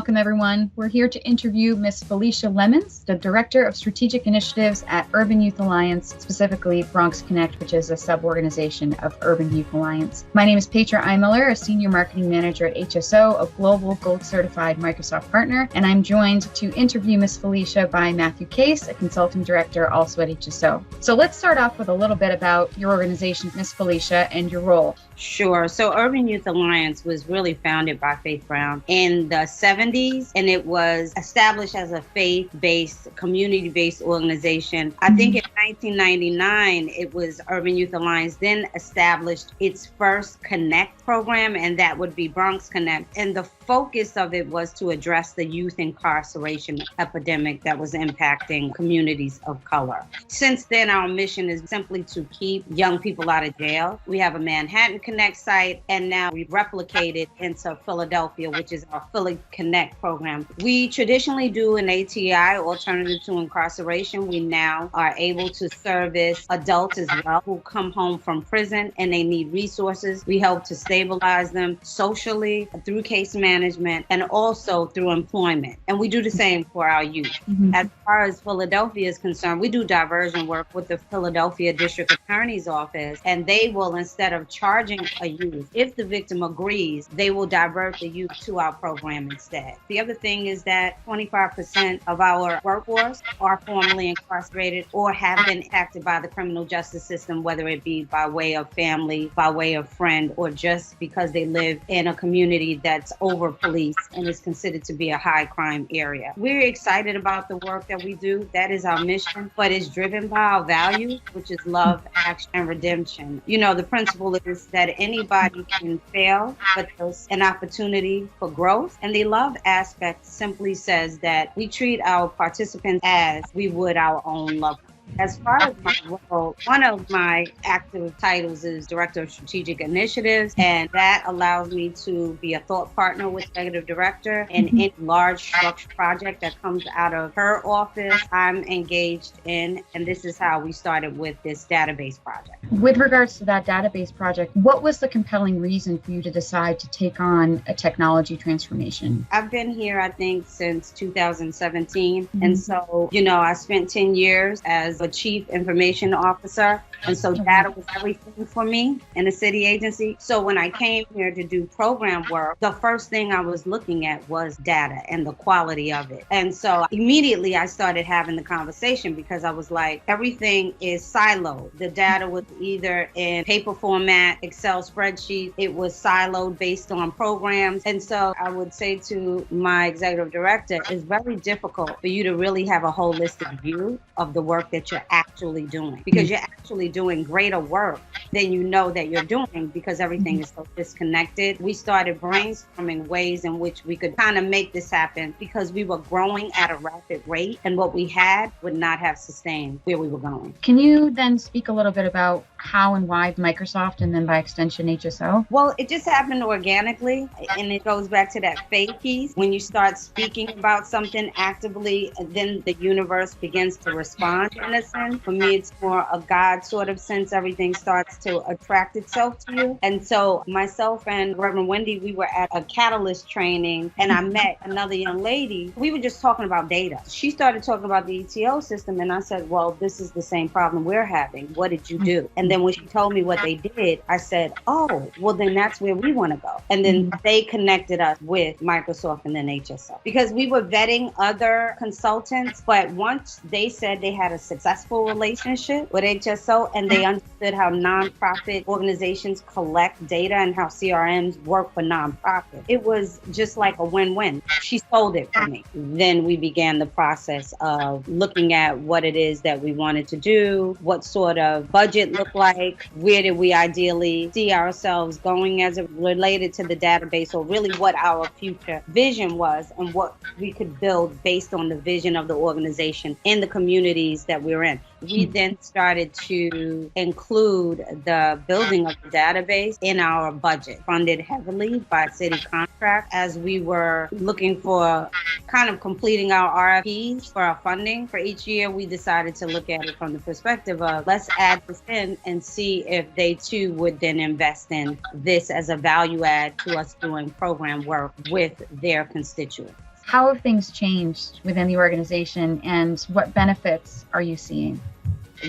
welcome everyone. We're here to interview Miss Felicia Lemons, the Director of Strategic Initiatives at Urban Youth Alliance, specifically Bronx Connect, which is a sub-organization of Urban Youth Alliance. My name is Petra Eimiller, a Senior Marketing Manager at HSO, a global gold certified Microsoft partner, and I'm joined to interview Miss Felicia by Matthew Case, a Consulting Director also at HSO. So let's start off with a little bit about your organization, Miss Felicia, and your role. Sure. So Urban Youth Alliance was really founded by Faith Brown in the 70s, and it was established as a faith-based, community-based organization. I think in 1999, it was Urban Youth Alliance then established its first Connect program, and that would be Bronx Connect. And the focus of it was to address the youth incarceration epidemic that was impacting communities of color. Since then, our mission is simply to keep young people out of jail. We have a Manhattan Connect site, and now we've replicated into Philadelphia, which is our Philly Connect program. We traditionally do an ATI, alternative to incarceration. We now are able to service adults as well who come home from prison and they need resources. We help to stabilize them socially through case management and also through employment. And we do the same for our youth. As far as Philadelphia is concerned, we do diversion work with the Philadelphia District Attorney's Office, and they will, instead of charging a youth, if the victim agrees, they will divert the youth to our program instead. The other thing is that 25% of our workforce are formerly incarcerated or have been impacted by the criminal justice system, whether it be by way of family, by way of friend, or just because they live in a community that's over-policed and is considered to be a high crime area. We're excited about the work that we do. That is our mission, but it's driven by our values, which is love, action, and redemption. You know, the principle is that anybody can fail, but there's an opportunity for growth. And the love aspect simply says that we treat our participants as we would our own loved ones. As far as my role, one of my active titles is Director of Strategic Initiatives, and that allows me to be a thought partner with Executive Director in any large structured project that comes out of her office. I'm engaged in, and this is how we started with this database project. With regards to that database project, what was the compelling reason for you to decide to take on a technology transformation? I've been here, I think, since 2017. And so, you know, I spent 10 years as a chief information officer. And so data was everything for me in a city agency. So when I came here to do program work, the first thing I was looking at was data and the quality of it. And so immediately I started having the conversation because I was like, everything is siloed. The data was either in paper format, Excel spreadsheets. It was siloed based on programs. And so I would say to my executive director, it's very difficult for you to really have a holistic view of the work that you're actually doing, because you're actually doing greater work than you know that you're doing because everything is so disconnected. We started brainstorming ways in which we could kind of make this happen because we were growing at a rapid rate and what we had would not have sustained where we were going. Can you then speak a little bit about how and why Microsoft and then by extension HSO? Well, it just happened organically, and it goes back to that faith piece. When you start speaking about something actively, then the universe begins to respond in a sense. For me, it's more a God sort of sense. Everything starts to attract itself to you. And so myself and Reverend Wendy, we were at a catalyst training, and I met another young lady. We were just talking about data. She started talking about the ETO system, and I said, well, this is the same problem we're having. What did you do? And then when she told me what they did, I said, oh, well, then that's where we want to go. And then they connected us with Microsoft and then HSO. Because we were vetting other consultants, but once they said they had a successful relationship with HSO and they understood how nonprofit organizations collect data and how CRMs work for nonprofit, it was just like a win-win. She sold it for me. Then we began the process of looking at what it is that we wanted to do, what sort of budget looked like, where did we ideally see ourselves going as it related to the database, or really what our future vision was and what we could build based on the vision of the organization in the communities that we're in. We then started to include the building of the database in our budget, funded heavily by city contract as we were looking for kind of completing our RFPs for our funding for each year. We decided to look at it from the perspective of let's add this in and see if they too would then invest in this as a value add to us doing program work with their constituents. How have things changed within the organization, and what benefits are you seeing?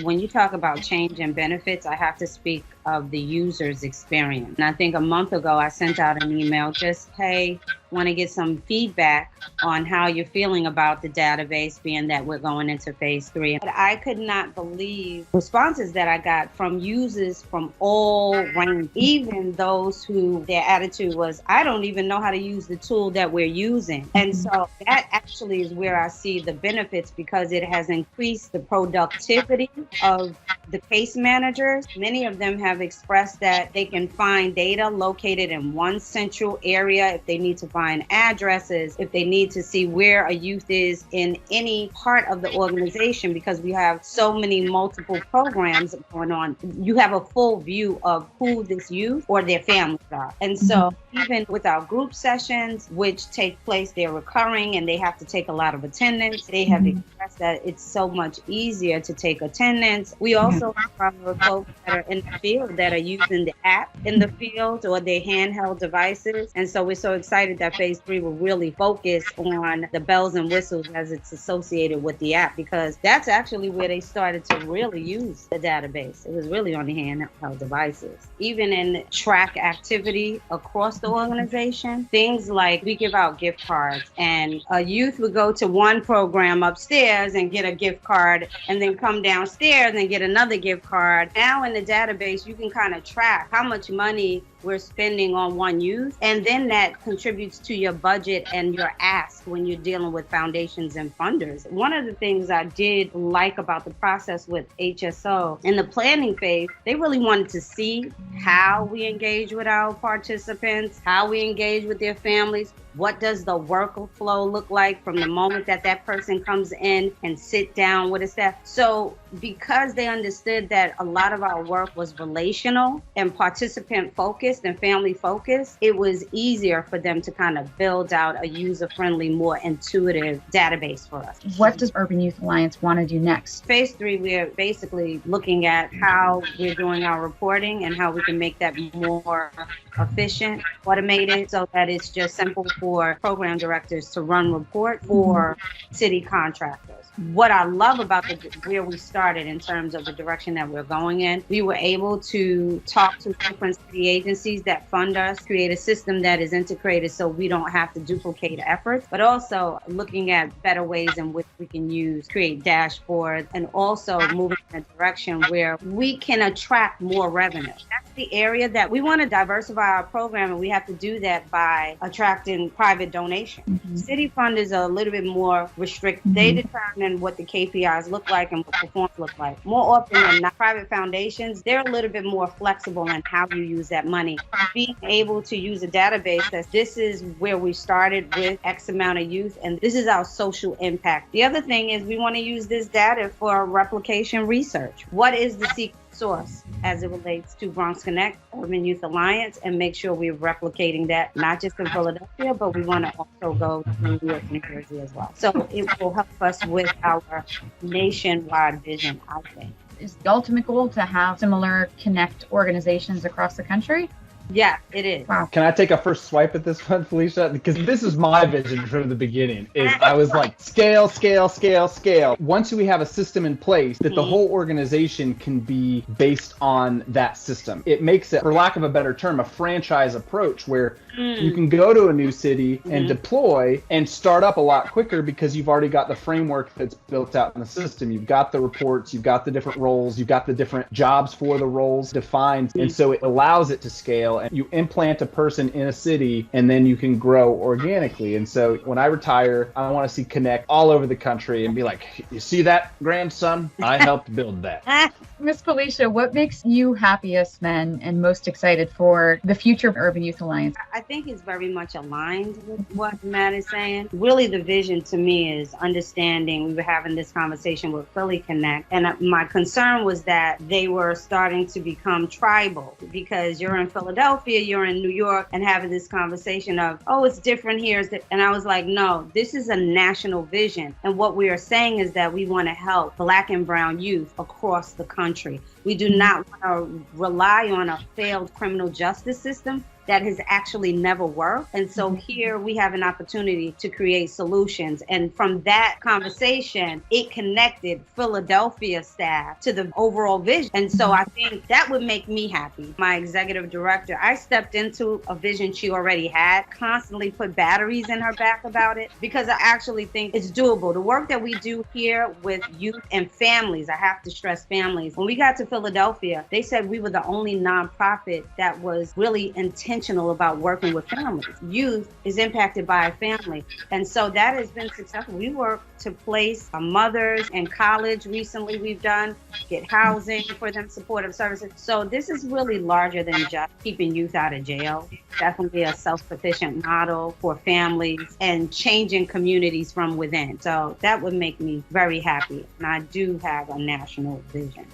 When you talk about change and benefits, I have to speak of the user's experience. And I think a month ago, I sent out an email just, hey, want to get some feedback on how you're feeling about the database, being that we're going into phase 3. But I could not believe responses that I got from users from all ranges, even those who their attitude was, I don't even know how to use the tool that we're using. And so that actually is where I see the benefits, because it has increased the productivity of the case managers. Many of them have expressed that they can find data located in one central area if they need to find addresses, if they need to see where a youth is in any part of the organization, because we have so many multiple programs going on. You have a full view of who this youth or their families are. And so even with our group sessions, which take place, they're recurring and they have to take a lot of attendance. They have expressed that it's so much easier to take attendance. We also have our folks that are in the field that are using the app in the field or their handheld devices. And so we're so excited that phase 3 will really focus on the bells and whistles as it's associated with the app, because that's actually where they started to really use the database. It was really on the handheld devices. Even in track activity across the organization, things like we give out gift cards, and a youth would go to one program upstairs and get a gift card and then come downstairs and get another gift card. Now in the database, you can kind of track how much money we're spending on one youth, and then that contributes to your budget and your ask when you're dealing with foundations and funders. One of the things I did like about the process with HSO in the planning phase, they really wanted to see how we engage with our participants, how we engage with their families. What does the workflow look like from the moment that that person comes in and sit down with a staff? So because they understood that a lot of our work was relational and participant focused and family focused, it was easier for them to kind of build out a user-friendly, more intuitive database for us. What does Urban Youth Alliance want to do next? Phase 3, we're basically looking at how we're doing our reporting and how we can make that more efficient, automated, so that it's just simple for program directors to run report for city contractors. What I love about where we started in terms of the direction that we're going in, we were able to talk to different city agencies that fund us, create a system that is integrated so we don't have to duplicate efforts, but also looking at better ways in which we can create dashboards, and also moving in a direction where we can attract more revenue. That's the area that we want to diversify our program, and we have to do that by attracting private donations. City funders are a little bit more restricted. They determine what the KPIs look like and what performance look like. More often than not, private foundations, they're a little bit more flexible in how you use that money. Being able to use a database that this is where we started with X amount of youth, and this is our social impact. The other thing is we want to use this data for replication research. What is the secret source as it relates to Bronx Connect, Urban Youth Alliance, and make sure we're replicating that not just in Philadelphia, but we want to also go to New York, New Jersey as well. So it will help us with our nationwide vision, I think. Is the ultimate goal to have similar Connect organizations across the country? Yeah, it is. Wow. Can I take a first swipe at this one, Felicia? Because this is my vision from the beginning. I was like, scale, scale, scale, scale. Once we have a system in place, that the whole organization can be based on that system. It makes it, for lack of a better term, a franchise approach where you can go to a new city and deploy and start up a lot quicker, because you've already got the framework that's built out in the system. You've got the reports, you've got the different roles, you've got the different jobs for the roles defined. And so it allows it to scale. And you implant a person in a city, and then you can grow organically. And so when I retire, I want to see Connect all over the country and be like, you see that, grandson? I helped build that. Miss Felicia, what makes you happiest then and most excited for the future of Urban Youth Alliance? I think it's very much aligned with what Matt is saying. Really, the vision to me is understanding. We were having this conversation with Philly Connect, and my concern was that they were starting to become tribal, because you're in Philadelphia, you're in New York, and having this conversation of, oh, it's different here. And I was like, no, this is a national vision. And what we are saying is that we want to help Black and brown youth across the country. We do not want to rely on a failed criminal justice system. that has actually never worked. And so here we have an opportunity to create solutions. And from that conversation, it connected Philadelphia staff to the overall vision. And so I think that would make me happy. My executive director, I stepped into a vision she already had, constantly put batteries in her back about it, because I actually think it's doable. The work that we do here with youth and families, I have to stress families. When we got to Philadelphia, they said we were the only nonprofit that was really intentional about working with families. Youth is impacted by a family. And so that has been successful. We work to place mothers in college recently we've done, get housing for them, supportive services. So this is really larger than just keeping youth out of jail. Definitely a self-sufficient model for families and changing communities from within. So that would make me very happy. And I do have a national vision.